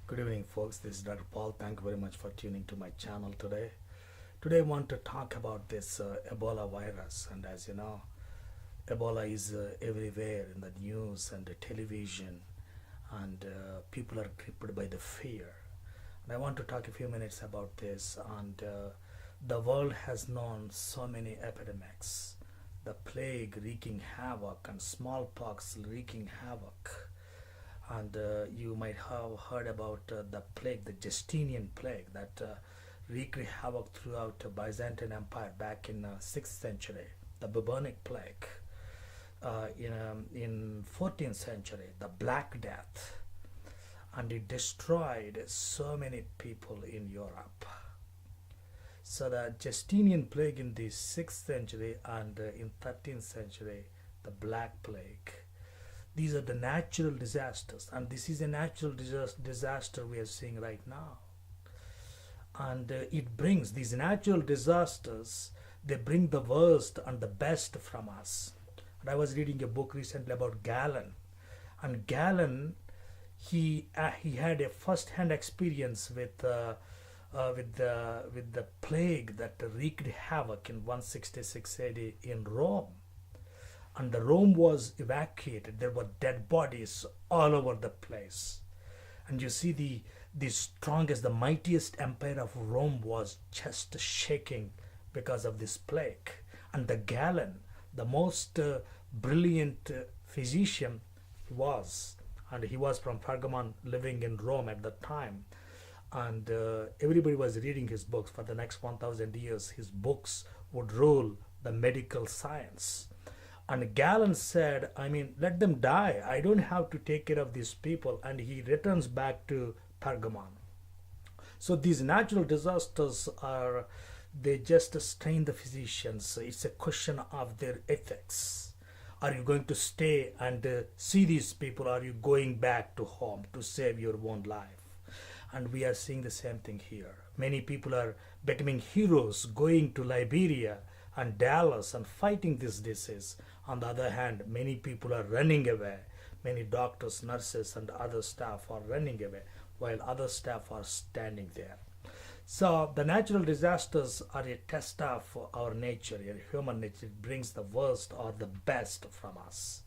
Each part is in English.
Good evening, folks. This is Dr. Paul. Thank you very much for tuning to my channel today. Today, I want to talk about this Ebola virus. And as you know, Ebola is everywhere in the news and the television, and people are gripped by the fear. And I want to talk a few minutes about this. And the world has known so many epidemics, the plague wreaking havoc and smallpox wreaking havoc. And you might have heard about the plague, the Justinian plague that wreaked havoc throughout the Byzantine Empire back in 6th century, the bubonic plague. In 14th century, the Black Death, and it destroyed so many people in Europe. So the Justinian plague in the 6th century and in 13th century, the Black Plague. These are the natural disasters, and this is a natural disaster we are seeing right now. And it brings these natural disasters, they bring the worst and the best from us. And I was reading a book recently about Galen, and Galen, he had a first-hand experience with the plague that wreaked havoc in 166 AD in Rome. And the Rome was evacuated. There were dead bodies all over the place. And you see the strongest, the mightiest empire of Rome was just shaking because of this plague. And the Galen, the most brilliant physician he was, and he was from Pergamon, living in Rome at that time. And everybody was reading his books. For the next 1,000 years, his books would rule the medical science. And Galen said, let them die. I don't have to take care of these people. And he returns back to Pergamon. So these natural disasters they just strain the physicians. It's a question of their ethics. Are you going to stay and see these people? Are you going back to home to save your own life? And we are seeing the same thing here. Many people are becoming heroes, going to Liberia and Dallas and fighting this disease. On the other hand, many people are running away. Many doctors, nurses, and other staff are running away, while other staff are standing there. So the natural disasters are a test of our nature, our human nature. It brings the worst or the best from us.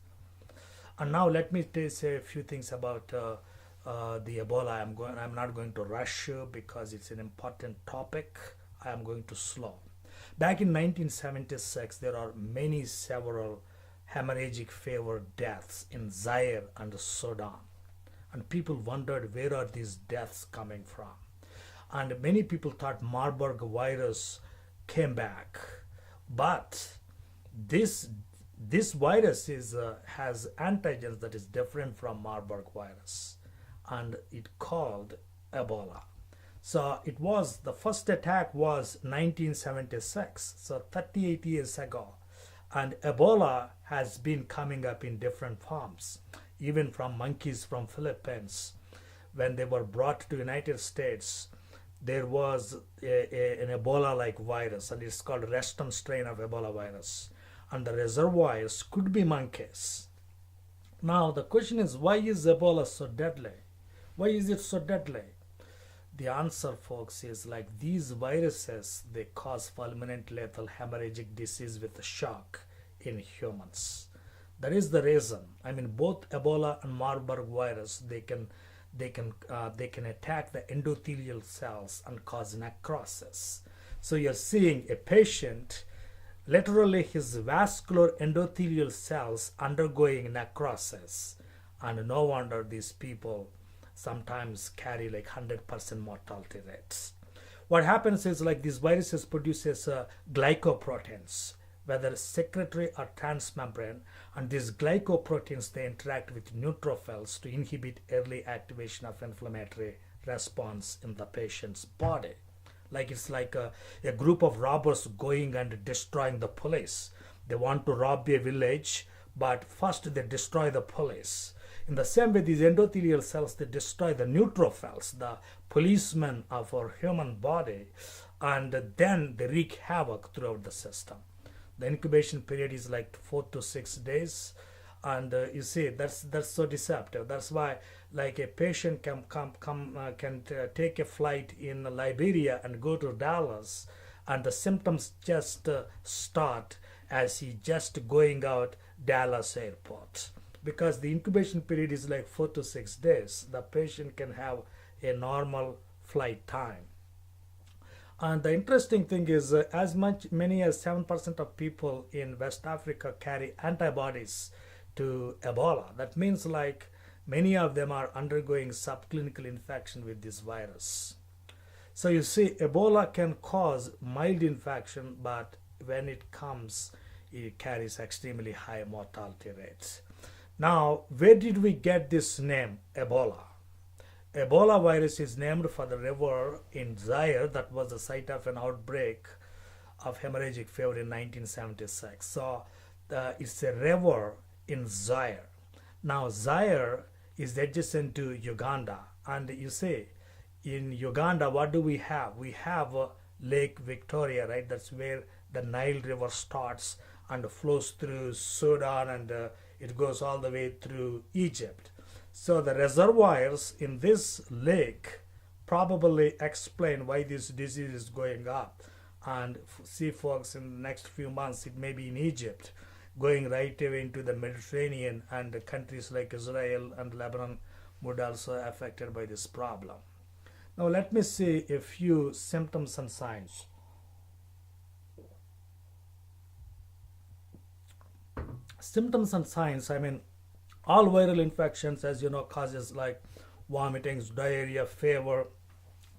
And now let me say a few things about the Ebola. I'm not going to rush you because it's an important topic. I am going to slow. Back in 1976, there are several hemorrhagic fever deaths in Zaire and Sudan. And people wondered, where are these deaths coming from? And many people thought Marburg virus came back. But this virus has antigens that is different from Marburg virus. And it called Ebola. So the first attack was 1976, so 38 years ago. And Ebola has been coming up in different forms, even from monkeys from Philippines. When they were brought to United States, there was an Ebola-like virus, and it's called resistant strain of Ebola virus. And the reservoirs could be monkeys. Now the question is, why is Ebola so deadly? Why is it so deadly? The answer, folks, is like these viruses, they cause fulminant lethal hemorrhagic disease with shock in humans. That is the reason. Both Ebola and Marburg virus, they can attack the endothelial cells and cause necrosis. So you're seeing a patient, literally his vascular endothelial cells undergoing necrosis, and no wonder these people sometimes carry like 100% mortality rates. What happens is like these viruses produces glycoproteins, whether secretory or transmembrane, and these glycoproteins, they interact with neutrophils to inhibit early activation of inflammatory response in the patient's body. Like it's like a group of robbers going and destroying the police. They want to rob a village, but first they destroy the police. In the same way, these endothelial cells, they destroy the neutrophils, the policemen of our human body, and then they wreak havoc throughout the system. The incubation period is like 4 to 6 days, And you see, that's so deceptive. That's why, like, a patient can take a flight in Liberia and go to Dallas, and the symptoms just start as he just going out Dallas airport, because the incubation period is like 4 to 6 days. The patient can have a normal flight time. And the interesting thing is, as many as 7% of people in West Africa carry antibodies to Ebola. That means, like, many of them are undergoing subclinical infection with this virus. So you see, Ebola can cause mild infection, but when it comes, it carries extremely high mortality rates. Now, where did we get this name, Ebola? Ebola virus is named for the river in Zaire that was the site of an outbreak of hemorrhagic fever in 1976. So it's a river in Zaire. Now Zaire is adjacent to Uganda, and you see, in Uganda, what do we have? We have Lake Victoria, right? That's where the Nile River starts and flows through Sudan, and it goes all the way through Egypt. So the reservoirs in this lake probably explain why this disease is going up. And see, folks, in the next few months, it may be in Egypt, going right away into the Mediterranean, and countries like Israel and Lebanon would also be affected by this problem. Now let me see a few symptoms and signs. Symptoms and signs, I mean, all viral infections, as you know, causes like vomitings, diarrhea, fever.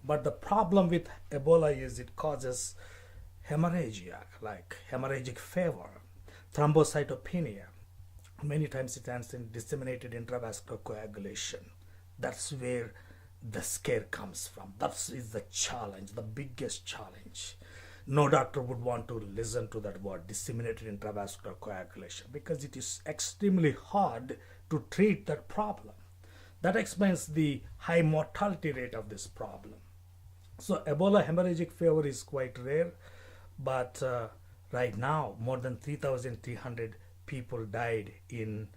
But the problem with Ebola is it causes hemorrhagia, like hemorrhagic fever, thrombocytopenia. Many times it ends in disseminated intravascular coagulation. That's where the scare comes from. That is the challenge, the biggest challenge. No doctor would want to listen to that word, disseminated intravascular coagulation, because it is extremely hard to treat that problem. That explains the high mortality rate of this problem. So Ebola hemorrhagic fever is quite rare, but right now more than 3,300 people died in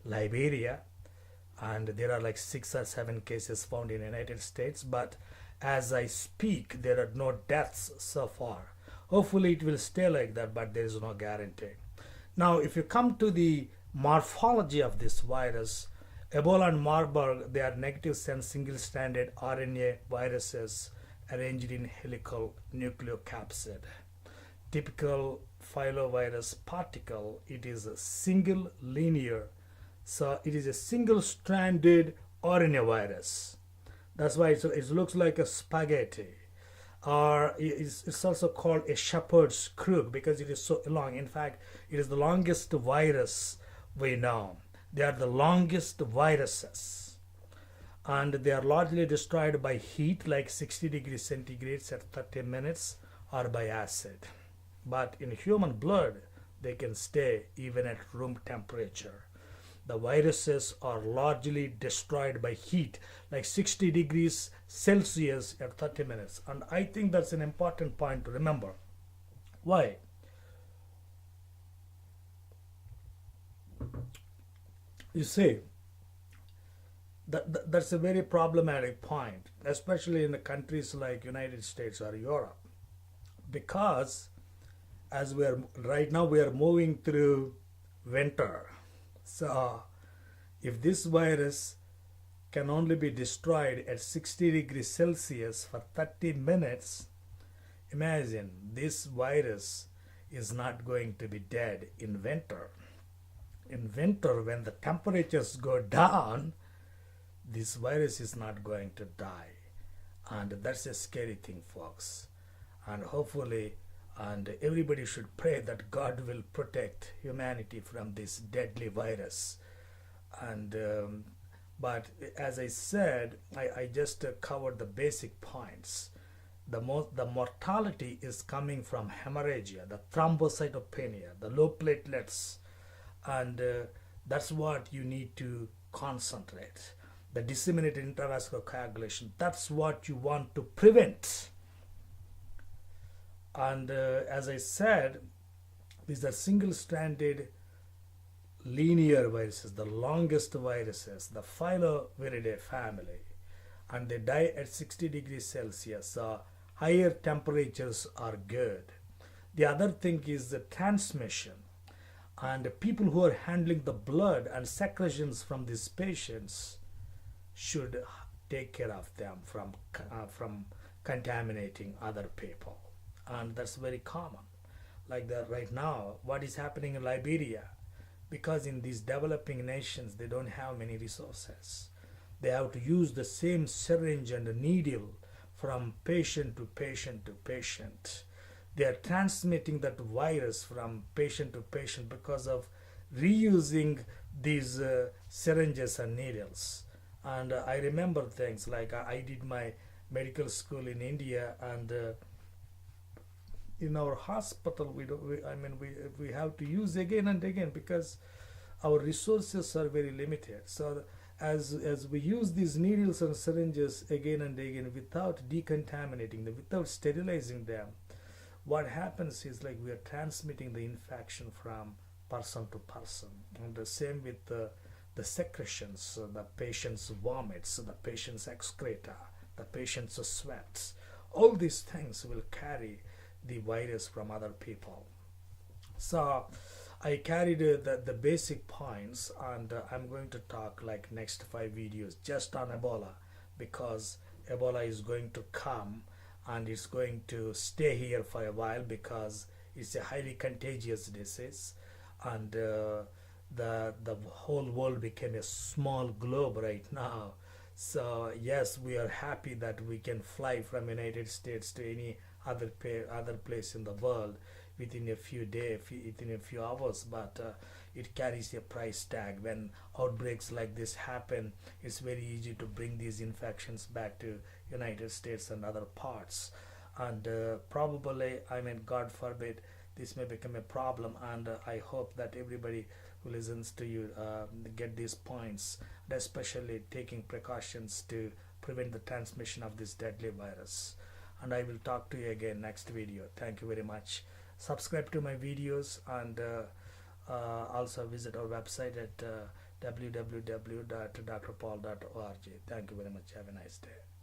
Liberia, and there are like 6 or 7 cases found in the United States. But as I speak, there are no deaths so far. Hopefully it will stay like that, but there is no guarantee. Now, if you come to the morphology of this virus, Ebola and Marburg, they are negative sense single-stranded RNA viruses arranged in helical nucleocapsid. Typical filovirus particle, it is a single linear, so it is a single-stranded RNA virus. That's why it looks like a spaghetti. Or it's also called a shepherd's crook because it is so long. In fact, it is the longest virus we know. They are the longest viruses, and they are largely destroyed by heat, like 60 degrees centigrade at 30 minutes, or by acid. But in human blood, they can stay even at room temperature. The viruses are largely destroyed by heat, like 60 degrees Celsius at 30 minutes. And I think that's an important point to remember. Why? You see, that's a very problematic point, especially in the countries like United States or Europe, because as right now we are moving through winter. So if this virus can only be destroyed at 60 degrees Celsius for 30 minutes, imagine this virus is not going to be dead in winter. In winter, when the temperatures go down, this virus is not going to die. And that's a scary thing, folks. And hopefully, and everybody should pray that God will protect humanity from this deadly virus. And but as I said, I just covered the basic points. The mortality is coming from hemorrhagia, the thrombocytopenia, the low platelets, and that's what you need to concentrate. The disseminated intravascular coagulation, that's what you want to prevent. And as I said, these are single-stranded linear viruses, the longest viruses, the Filoviridae family, and they die at 60 degrees Celsius. Higher temperatures are good. The other thing is the transmission, and people who are handling the blood and secretions from these patients should take care of them from contaminating other people, and that's very common. Like that right now, what is happening in Liberia, because in these developing nations they don't have many resources. They have to use the same syringe and needle from patient to patient to patient. They are transmitting that virus from patient to patient because of reusing these syringes and needles. And I remember things like I did my medical school in India, and in our hospital we don't we have to use again and again because our resources are very limited. So as we use these needles and syringes again and again without decontaminating them, without sterilizing them, what happens is like we are transmitting the infection from person to person. And the same with the secretions, the patient's vomits, the patient's excreta, the patient's sweats. All these things will carry the virus from other people. So I carried the basic points, and I'm going to talk like next 5 videos just on Ebola, because Ebola is going to come and it's going to stay here for a while because it's a highly contagious disease, and the whole world became a small globe right now. So yes, we are happy that we can fly from United States to any other place in the world within a few days, within a few hours, but it carries a price tag. When outbreaks like this happen, it's very easy to bring these infections back to United States and other parts, and probably, God forbid, this may become a problem, and I hope that everybody who listens to you get these points, and especially taking precautions to prevent the transmission of this deadly virus. And I will talk to you again next video. Thank you very much. Subscribe to my videos, and also visit our website at www.drpaul.org. Thank you very much. Have a nice day.